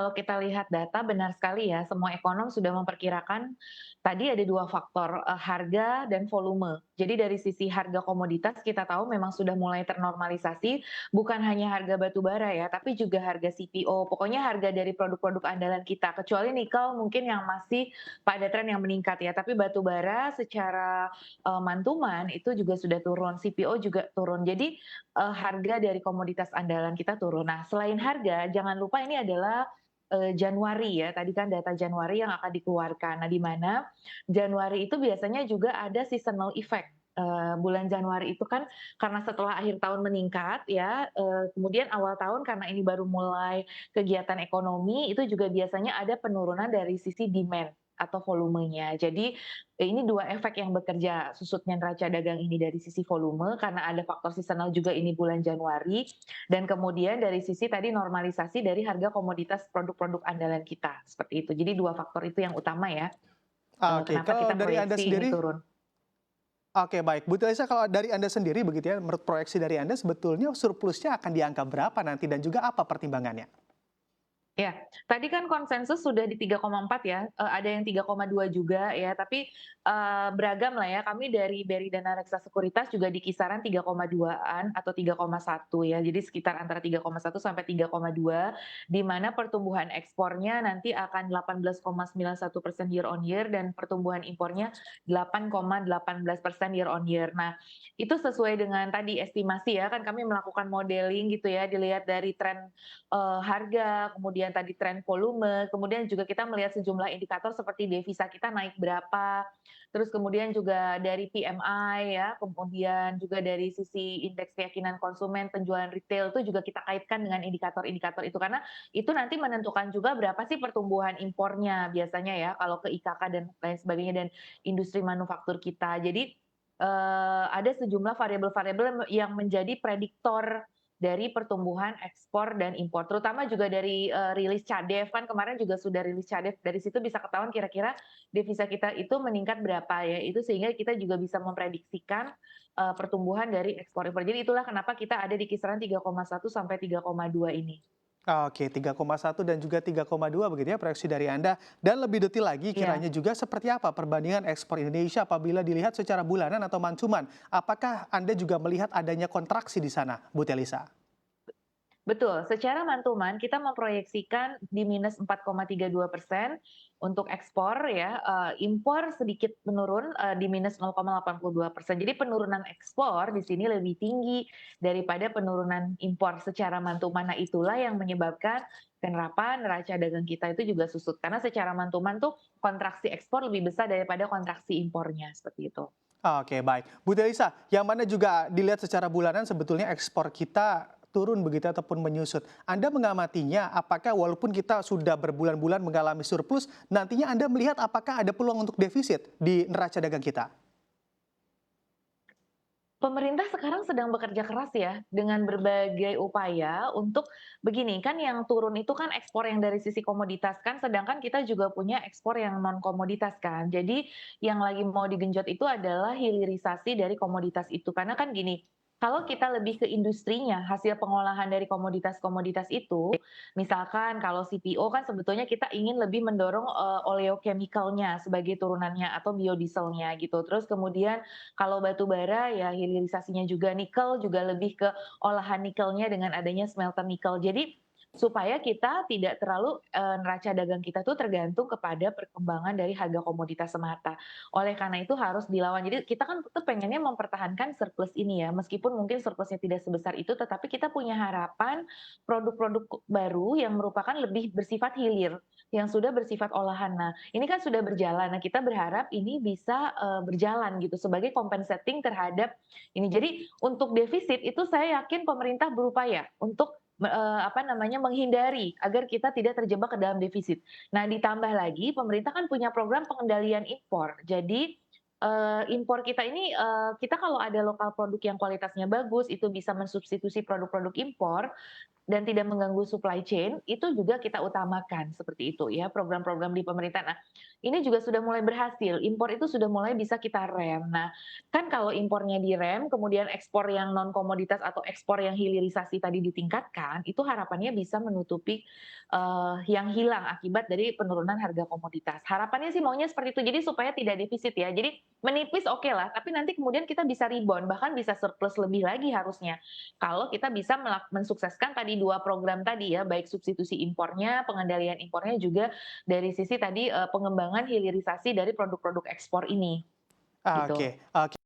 Kalau kita lihat data benar sekali ya, semua ekonom sudah memperkirakan tadi ada 2 faktor, harga dan volume. Jadi dari sisi harga komoditas kita tahu memang sudah mulai ternormalisasi, bukan hanya harga batu bara ya, tapi juga harga CPO, pokoknya harga dari produk-produk andalan kita, kecuali nikel mungkin yang masih pada tren yang meningkat ya, tapi batu bara secara, month itu juga sudah turun, CPO juga turun. Jadi, harga dari komoditas andalan kita turun. Nah, selain harga, jangan lupa ini adalah Januari ya, tadi kan data Januari yang akan dikeluarkan. Nah, di mana Januari itu biasanya juga ada seasonal effect. Bulan Januari itu kan karena setelah akhir tahun meningkat ya, kemudian awal tahun karena ini baru mulai kegiatan ekonomi, itu juga biasanya ada penurunan dari sisi demand atau volumenya. Jadi, ini 2 efek yang bekerja susutnya neraca dagang ini dari sisi volume karena ada faktor seasonal juga ini bulan Januari, dan kemudian dari sisi tadi normalisasi dari harga komoditas produk-produk andalan kita, seperti itu. Jadi 2 faktor itu yang utama ya, Oke, kenapa kalau kita dari Anda proyeksi ini sendiri turun. oke baik, Bu Tilisa kalau dari Anda sendiri begitu ya, menurut proyeksi dari Anda sebetulnya surplusnya akan di angka berapa nanti dan juga apa pertimbangannya? Ya, tadi kan konsensus sudah di 3,4 ya, ada yang 3,2 juga ya, tapi, beragam lah ya. Kami dari BRI Dana Reksa Sekuritas juga di kisaran 3,2-an atau 3,1 ya. Jadi sekitar antara 3,1 sampai 3,2, di mana pertumbuhan ekspornya nanti akan 18,91% year on year dan pertumbuhan impornya 8,18% year on year. Nah, itu sesuai dengan tadi estimasi ya, kan kami melakukan modeling gitu ya, dilihat dari tren harga, kemudian tadi tren volume, kemudian juga kita melihat sejumlah indikator seperti devisa kita naik berapa, terus kemudian juga dari PMI ya, kemudian juga dari sisi indeks keyakinan konsumen, penjualan retail itu juga kita kaitkan dengan indikator-indikator itu, karena itu nanti menentukan juga berapa sih pertumbuhan impornya biasanya ya, kalau ke IKK dan lain sebagainya dan industri manufaktur kita. Jadi, ada sejumlah variabel-variabel yang menjadi prediktor dari pertumbuhan ekspor dan impor, terutama juga dari, rilis Cadef, kan kemarin juga sudah rilis Cadef, dari situ bisa ketahuan kira-kira devisa kita itu meningkat berapa ya, itu sehingga kita juga bisa memprediksikan, pertumbuhan dari ekspor impor. Jadi itulah kenapa kita ada di kisaran 3,1 sampai 3,2 ini. Oke, 3,1 dan juga 3,2 begitu ya proyeksi dari Anda. Dan lebih detail lagi Iya. kiranya juga seperti apa perbandingan ekspor Indonesia apabila dilihat secara bulanan atau mancuman? Apakah Anda juga melihat adanya kontraksi di sana, Bu Telisa? Betul, secara mantuman kita memproyeksikan di minus 4,32% untuk ekspor ya, impor sedikit menurun, di minus 0,82%. Jadi penurunan ekspor di sini lebih tinggi daripada penurunan impor secara mantuman. Nah, itulah yang menyebabkan kenapa neraca dagang kita itu juga susut, karena secara mantuman tuh kontraksi ekspor lebih besar daripada kontraksi impornya, seperti itu. Oke, baik. Bu Telisa, yang mana juga dilihat secara bulanan sebetulnya ekspor kita turun begitu ataupun menyusut. Anda mengamatinya apakah walaupun kita sudah berbulan-bulan mengalami surplus, nantinya Anda melihat apakah ada peluang untuk defisit di neraca dagang kita? Pemerintah sekarang sedang bekerja keras ya, dengan berbagai upaya untuk begini, kan yang turun itu kan ekspor yang dari sisi komoditas kan, sedangkan kita juga punya ekspor yang non komoditas kan. Jadi yang lagi mau digenjot itu adalah hilirisasi dari komoditas itu. Karena kan gini, kalau kita lebih ke industrinya, hasil pengolahan dari komoditas-komoditas itu, misalkan kalau CPO kan sebetulnya kita ingin lebih mendorong, oleochemical-nya sebagai turunannya atau biodieselnya gitu. Terus kemudian kalau batu bara ya hilirisasinya juga, nikel juga lebih ke olahan nikelnya dengan adanya smelter nikel. Jadi supaya kita tidak terlalu, neraca dagang kita tuh tergantung kepada perkembangan dari harga komoditas semata. Oleh karena itu harus dilawan. Jadi kita kan tetap pengennya mempertahankan surplus ini ya, meskipun mungkin surplusnya tidak sebesar itu, tetapi kita punya harapan produk-produk baru yang merupakan lebih bersifat hilir, yang sudah bersifat olahan. Nah, ini kan sudah berjalan. Nah, kita berharap ini bisa, berjalan gitu sebagai compensating terhadap ini. Jadi untuk defisit itu saya yakin pemerintah berupaya untuk apa namanya, menghindari agar kita tidak terjebak ke dalam defisit. Nah, ditambah lagi pemerintah kan punya program pengendalian impor. Jadi, impor kita ini, kita kalau ada lokal produk yang kualitasnya bagus, itu bisa mensubstitusi produk-produk impor, dan tidak mengganggu supply chain, itu juga kita utamakan, seperti itu ya, program-program di pemerintah. Nah, ini juga sudah mulai berhasil, impor itu sudah mulai bisa kita rem. Nah, kan kalau impornya direm, kemudian ekspor yang non komoditas atau ekspor yang hilirisasi tadi ditingkatkan, itu harapannya bisa menutupi, yang hilang akibat dari penurunan harga komoditas. Harapannya sih maunya seperti itu, jadi supaya tidak defisit ya. Jadi menipis oke lah, tapi nanti kemudian kita bisa rebound, bahkan bisa surplus lebih lagi harusnya. Kalau kita bisa mensukseskan tadi 2 program tadi ya, baik substitusi impornya, pengendalian impornya, juga dari sisi tadi, pengembangan hilirisasi dari produk-produk ekspor ini, gitu. Oke, oke.